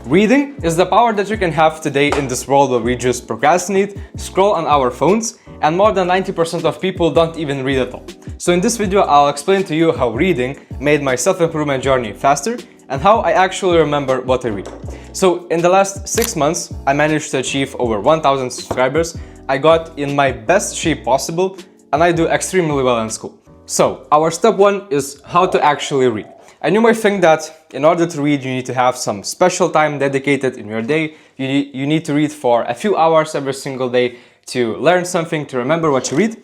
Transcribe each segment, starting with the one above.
Reading is the power that you can have today in this world where we just procrastinate, scroll on our phones, and more than 90% of people don't even read at all. So in this video, I'll explain to you how reading made my self-improvement journey faster and how I actually remember what I read. So in the last 6 months, I managed to achieve over 1,000 subscribers. I got in my best shape possible, and I do extremely well in school. So our step one is how to actually read. And you might think that in order to read, you need to have some special time dedicated in your day. You need to read for a few hours every single day to learn something, to remember what you read.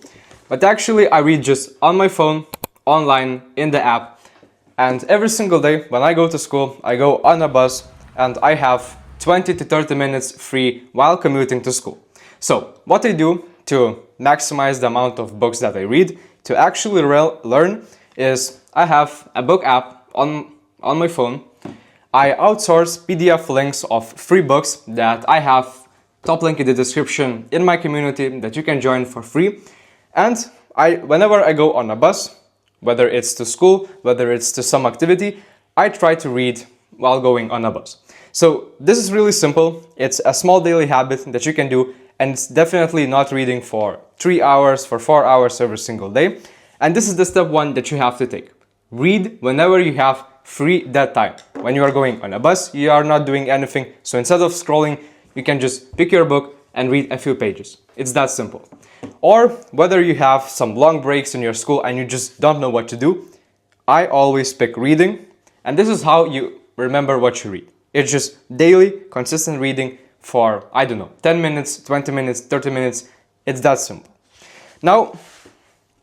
But actually, I read just on my phone, online, in the app. And every single day when I go to school, I go on a bus and I have 20 to 30 minutes free while commuting to school. So what I do to maximize the amount of books that I read, to actually learn, is I have a book app on my phone. I outsource PDF links of free books that I have top link in the description in my community that you can join for free. And whenever I go on a bus, whether it's to school, whether it's to some activity, I try to read while going on a bus. So this is really simple. It's a small daily habit that you can do, and it's definitely not reading for 3 hours, for 4 hours every single day. And this is the step one that you have to take. Read whenever you have free that time. When you are going on a bus, you are not doing anything. So instead of scrolling, you can just pick your book and read a few pages. It's that simple. Or whether you have some long breaks in your school and you just don't know what to do, I always pick reading. And this is how you remember what you read. It's just daily, consistent reading for, I don't know, 10 minutes, 20 minutes, 30 minutes. It's that simple. Now,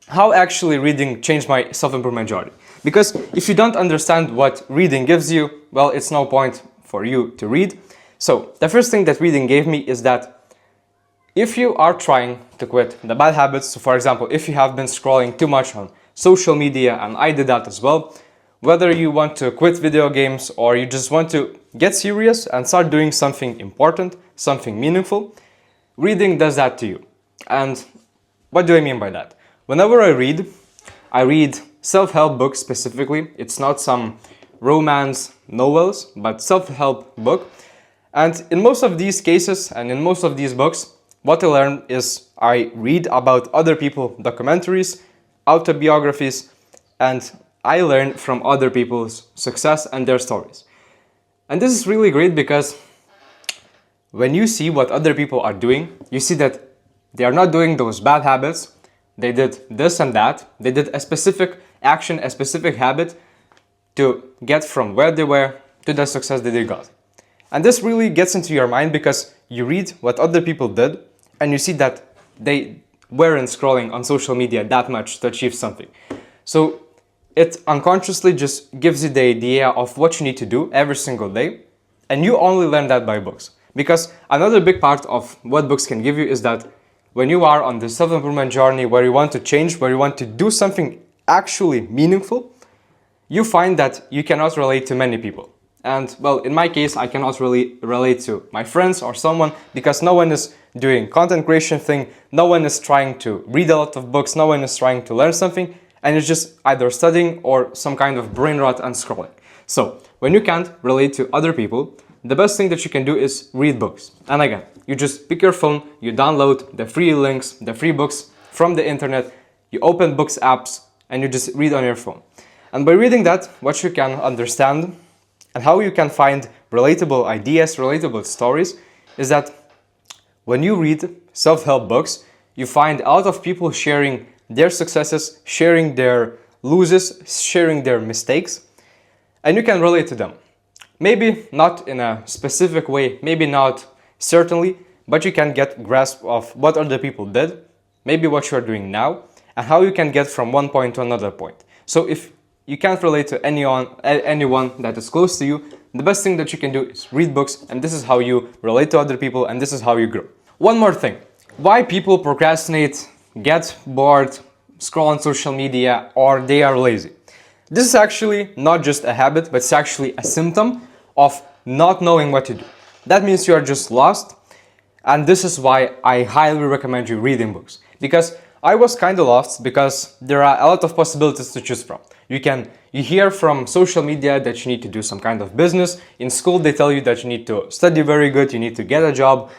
how actually reading changed my self-improvement journey? Because if you don't understand what reading gives you, well, it's no point for you to read. So the first thing that reading gave me is that if you are trying to quit the bad habits, so for example, if you have been scrolling too much on social media, and I did that as well, whether you want to quit video games or you just want to get serious and start doing something important, something meaningful, reading does that to you. And what do I mean by that? Whenever I read self-help books specifically. It's not some romance novels, but self-help book. And in most of these cases and in most of these books, what I learn is I read about other people, documentaries, autobiographies, and I learn from other people's success and their stories. And this is really great because when you see what other people are doing, you see that they are not doing those bad habits. They did this and that. They did a specific action, a specific habit to get from where they were to the success that they got. And this really gets into your mind because you read what other people did and you see that they weren't scrolling on social media that much to achieve something. So it unconsciously just gives you the idea of what you need to do every single day, and you only learn that by books. Because another big part of what books can give you is that when you are on the self-improvement journey where you want to change, where you want to do something actually meaningful, you find that you cannot relate to many people. And well, in my case, I cannot really relate to my friends or someone because no one is doing content creation thing, no one is trying to read a lot of books, no one is trying to learn something, and it's just either studying or some kind of brain rot and scrolling. So when you can't relate to other people, the best thing that you can do is read books. And again, you just pick your phone, you download the free links, the free books from the internet, you open books apps, and you just read on your phone. And by reading that, what you can understand and how you can find relatable ideas, relatable stories, is that when you read self-help books, you find a lot of people sharing their successes, sharing their losses, sharing their mistakes, and you can relate to them. Maybe not in a specific way, maybe not certainly, but you can get grasp of what other people did, maybe what you are doing now, and how you can get from one point to another point. So if you can't relate to anyone that is close to you, the best thing that you can do is read books, and this is how you relate to other people, and this is how you grow. One more thing. Why people procrastinate, get bored, scroll on social media, or they are lazy. This is actually not just a habit, but it's actually a symptom of not knowing what to do. That means you are just lost, and this is why I highly recommend you reading books. Because I was kind of lost because there are a lot of possibilities to choose from. You hear from social media that you need to do some kind of business. In school, they tell you that you need to study very good, you need to get a job.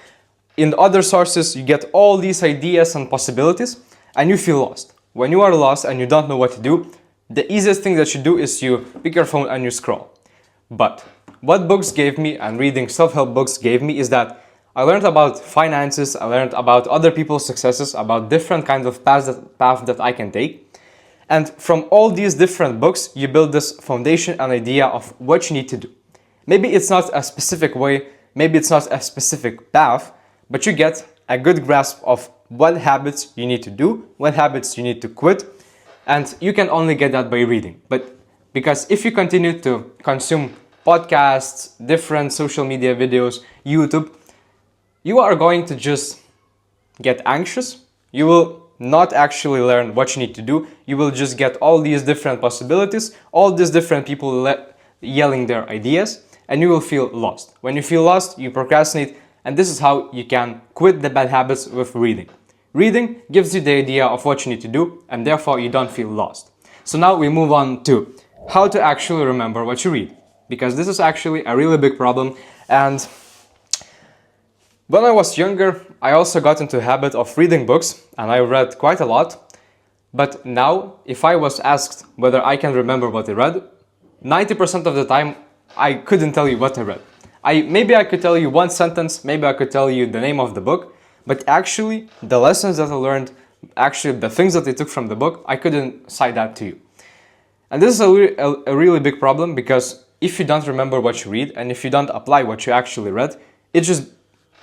In other sources, you get all these ideas and possibilities, and you feel lost. When you are lost and you don't know what to do, the easiest thing that you do is you pick your phone and you scroll. But what books gave me, and reading self-help books gave me, is that I learned about finances, I learned about other people's successes, about different kinds of paths that I can take. And from all these different books, you build this foundation and idea of what you need to do. Maybe it's not a specific way, maybe it's not a specific path, but you get a good grasp of what habits you need to do, what habits you need to quit, and you can only get that by reading. But because if you continue to consume podcasts, different social media videos, YouTube, you are going to just get anxious. You will not actually learn what you need to do. You will just get all these different possibilities, all these different people yelling their ideas, and you will feel lost. When you feel lost, you procrastinate, and this is how you can quit the bad habits with reading. Reading gives you the idea of what you need to do, and therefore you don't feel lost. So now we move on to how to actually remember what you read, because this is actually a really big problem. And when I was younger, I also got into the habit of reading books, and I read quite a lot. But now, if I was asked whether I can remember what I read, 90% of the time, I couldn't tell you what I read. Maybe I could tell you one sentence, maybe I could tell you the name of the book, but actually, the lessons that I learned, actually the things that I took from the book, I couldn't cite that to you. And this is a really big problem, because if you don't remember what you read, and if you don't apply what you actually read, it's just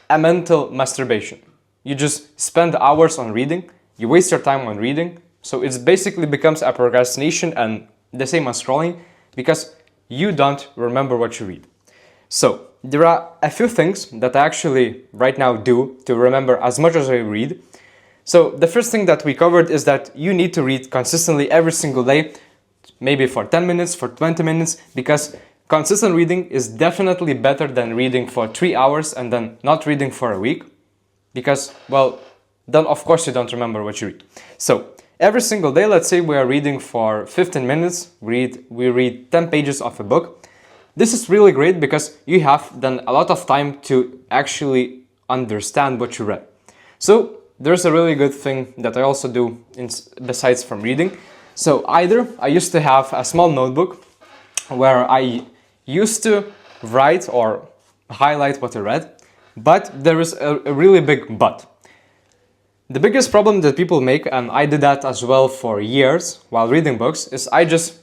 a mental masturbation. You just spend hours on reading, you waste your time on reading, so it basically becomes a procrastination and the same as scrolling, because you don't remember what you read. So, there are a few things that I actually right now do to remember as much as I read. So, the first thing that we covered is that you need to read consistently every single day, maybe for 10 minutes, for 20 minutes, because consistent reading is definitely better than reading for 3 hours and then not reading for a week. Because, well, then of course you don't remember what you read. So, every single day, let's say we are reading for 15 minutes, we read 10 pages of a book. This is really great because you have then a lot of time to actually understand what you read. So, there's a really good thing that I also do besides from reading. So, either I used to have a small notebook where I used to write or highlight what I read, but there is a really big but. The biggest problem that people make, and I did that as well for years while reading books, is I just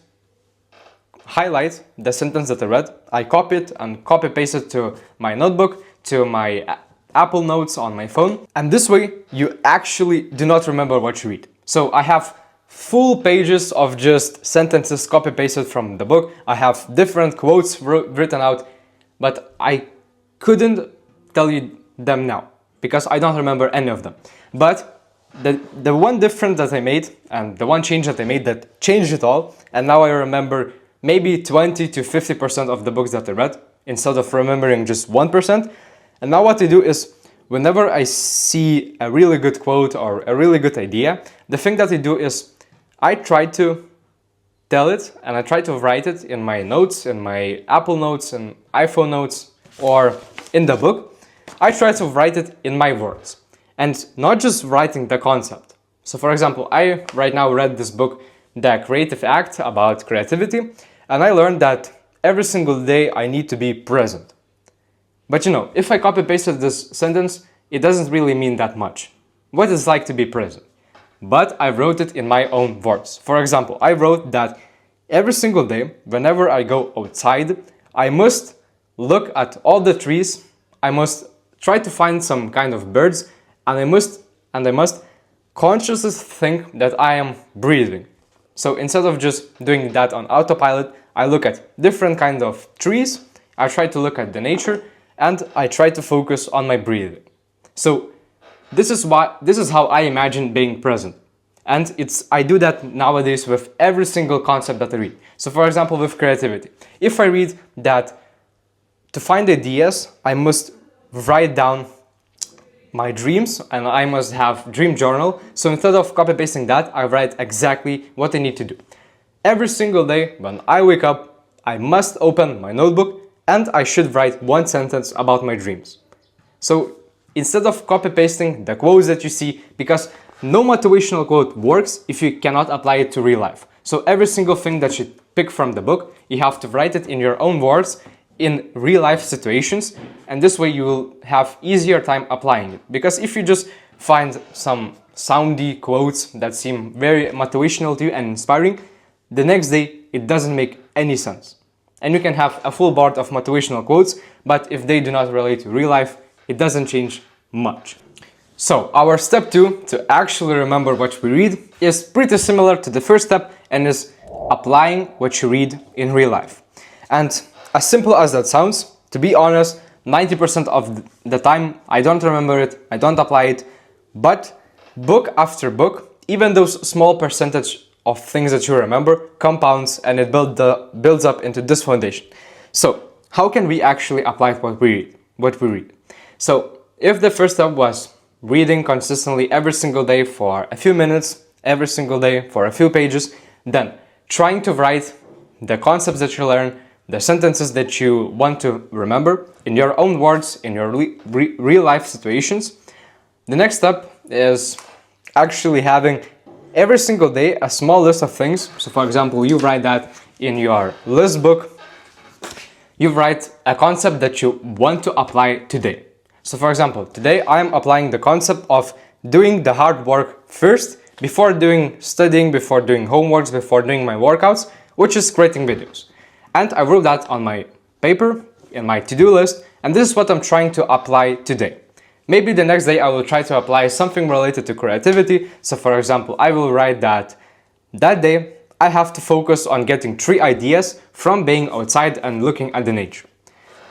highlight the sentence that I read, I copy it and copy paste it to my notebook, to my Apple Notes on my phone, and this way you actually do not remember what you read. So I have full pages of just sentences copy pasted from the book. I have different quotes written out, but I couldn't tell you them now because I don't remember any of them. But the one difference that I made and the one change that I made that changed it all, and now I remember maybe 20 to 50% of the books that I read instead of remembering just 1%. And now what I do is whenever I see a really good quote or a really good idea, the thing that I do is I try to tell it and I try to write it in my notes, in my Apple Notes and iPhone notes or in the book. I try to write it in my words and not just writing the concept. So for example, I right now read this book, The Creative Act, about creativity, and I learned that every single day I need to be present. But you know, if I copy pasted this sentence, it doesn't really mean that much. What it's like to be present. But I wrote it in my own words. For example, I wrote that every single day, whenever I go outside, I must look at all the trees, I must try to find some kind of birds, and I must consciously think that I am breathing. So instead of just doing that on autopilot, I look at different kind of trees, I try to look at the nature, and I try to focus on my breathing. So this is how I imagine being present. And I do that nowadays with every single concept that I read. So for example, with creativity. If I read that to find ideas, I must write down my dreams, and I must have dream journal. So instead of copy pasting that, I write exactly what I need to do. Every single day when I wake up, I must open my notebook and I should write one sentence about my dreams. So instead of copy pasting the quotes that you see, because no motivational quote works if you cannot apply it to real life. So every single thing that you pick from the book, you have to write it in your own words in real life situations, and this way you will have easier time applying it. Because if you just find some soundy quotes that seem very motivational to you and inspiring, the next day it doesn't make any sense. And you can have a full board of motivational quotes, but if they do not relate to real life, it doesn't change much. So our step 2 to actually remember what we read is pretty similar to the first step and is applying what you read in real life. And as simple as that sounds, to be honest, 90% of the time I don't remember it, I don't apply it, but book after book, even those small percentage of things that you remember compounds and it builds up into this foundation. So how can we actually apply what we read? So if the first step was reading consistently every single day for a few minutes, every single day for a few pages, then trying to write the concepts that you learn, the sentences that you want to remember in your own words, in your real life situations. The next step is actually having every single day a small list of things. So for example, you write that in your list book, you write a concept that you want to apply today. So for example, today I am applying the concept of doing the hard work first before studying, before doing homeworks, before doing my workouts, which is creating videos. And I wrote that on my paper, in my to-do list, and this is what I'm trying to apply today. Maybe the next day I will try to apply something related to creativity. So for example, I will write that day I have to focus on getting 3 ideas from being outside and looking at the nature.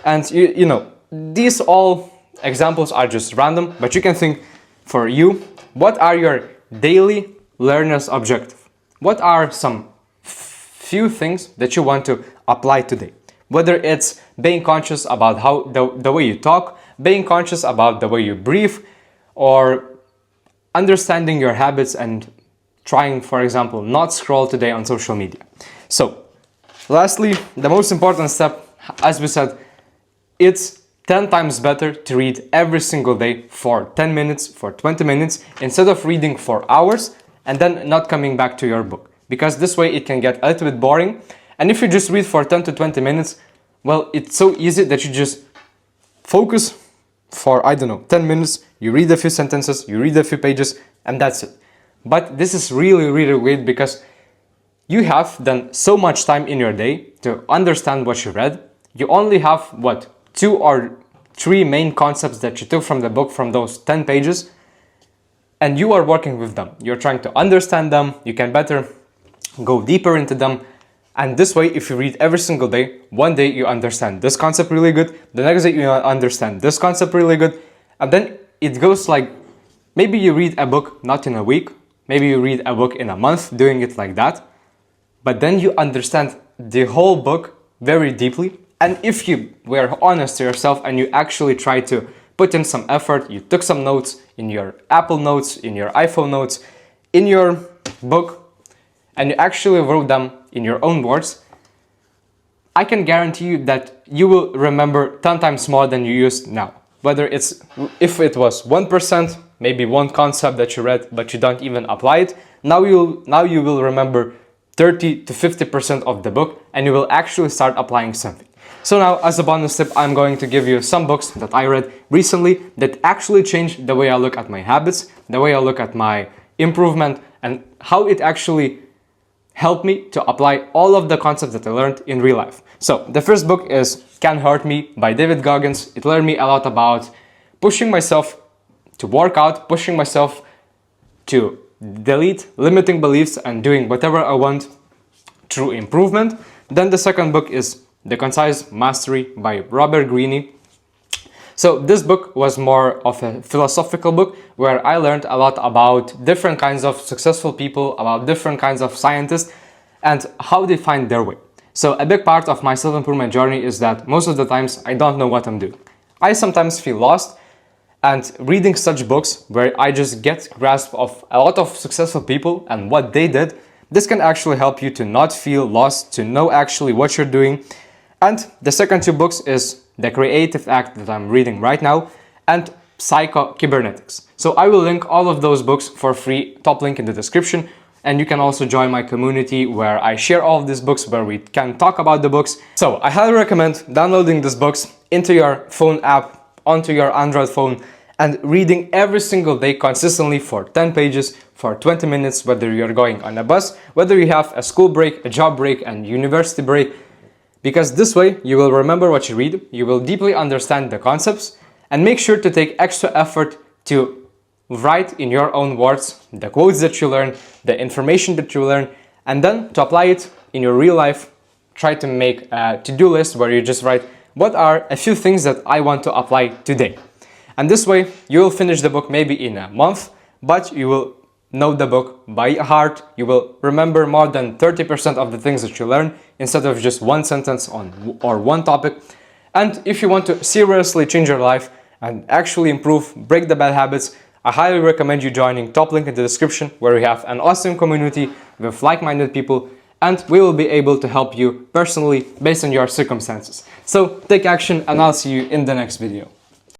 And you know, these all examples are just random, but you can think for you, what are your daily learner's objective? What are some few things that you want to apply today? Whether it's being conscious about how the way you talk, being conscious about the way you breathe, or understanding your habits and trying, for example, not scroll today on social media. So, lastly, the most important step, as we said, it's 10 times better to read every single day for 10 minutes, for 20 minutes, instead of reading for hours and then not coming back to your book. Because this way it can get a little bit boring. And if you just read for 10 to 20 minutes, well, it's so easy that you just focus for, I don't know, 10 minutes, you read a few sentences, you read a few pages, and that's it. But this is really, really great because you have done so much time in your day to understand what you read. You only have, what, 2 or 3 main concepts that you took from the book from those 10 pages, and you are working with them. You're trying to understand them, you can better go deeper into them. And this way, if you read every single day, one day you understand this concept really good, the next day you understand this concept really good, and then it goes like, maybe you read a book not in a week, maybe you read a book in a month, doing it like that, but then you understand the whole book very deeply. And if you were honest to yourself and you actually try to put in some effort, you took some notes in your Apple Notes, in your iPhone notes, in your book, and you actually wrote them in your own words, I can guarantee you that you will remember 10 times more than you used now. Whether if it was 1%, maybe one concept that you read but you don't even apply it, now you will remember 30 to 50% of the book and you will actually start applying something. So now, as a bonus tip, I'm going to give you some books that I read recently that actually changed the way I look at my habits, the way I look at my improvement, and how it actually helped me to apply all of the concepts that I learned in real life. So the first book is Can't Hurt Me by David Goggins. It learned me a lot about pushing myself to work out, pushing myself to delete limiting beliefs and doing whatever I want through improvement. Then the second book is The Concise Mastery by Robert Greene. So this book was more of a philosophical book where I learned a lot about different kinds of successful people, about different kinds of scientists and how they find their way. So a big part of my self-improvement journey is that most of the times I don't know what I'm doing. I sometimes feel lost And reading such books where I just get grasp of a lot of successful people and what they did, this can actually help you to not feel lost, to know actually what you're doing. And the second two books is The Creative Act that I'm reading right now and Psycho-Cybernetics. So I will link all of those books for free, top link in the description. And you can also join my community where I share all of these books, where we can talk about the books. So I highly recommend downloading these books into your phone app, onto your Android phone, and reading every single day consistently for 10 pages, for 20 minutes, whether you're going on a bus, whether you have a school break, a job break, and university break. Because this way you will remember what you read, you will deeply understand the concepts, and make sure to take extra effort to write in your own words the quotes that you learn, the information that you learn, and then to apply it in your real life. Try to make a to-do list where you just write, what are a few things that I want to apply today? And this way you will finish the book maybe in a month, but you will know the book by heart. You will remember more than 30% of the things that you learn instead of just one sentence or one topic. And if you want to seriously change your life and actually improve, break the bad habits, I highly recommend you joining, top link in the description, where we have an awesome community with like-minded people, and we will be able to help you personally based on your circumstances. So take action, and I'll see you in the next video.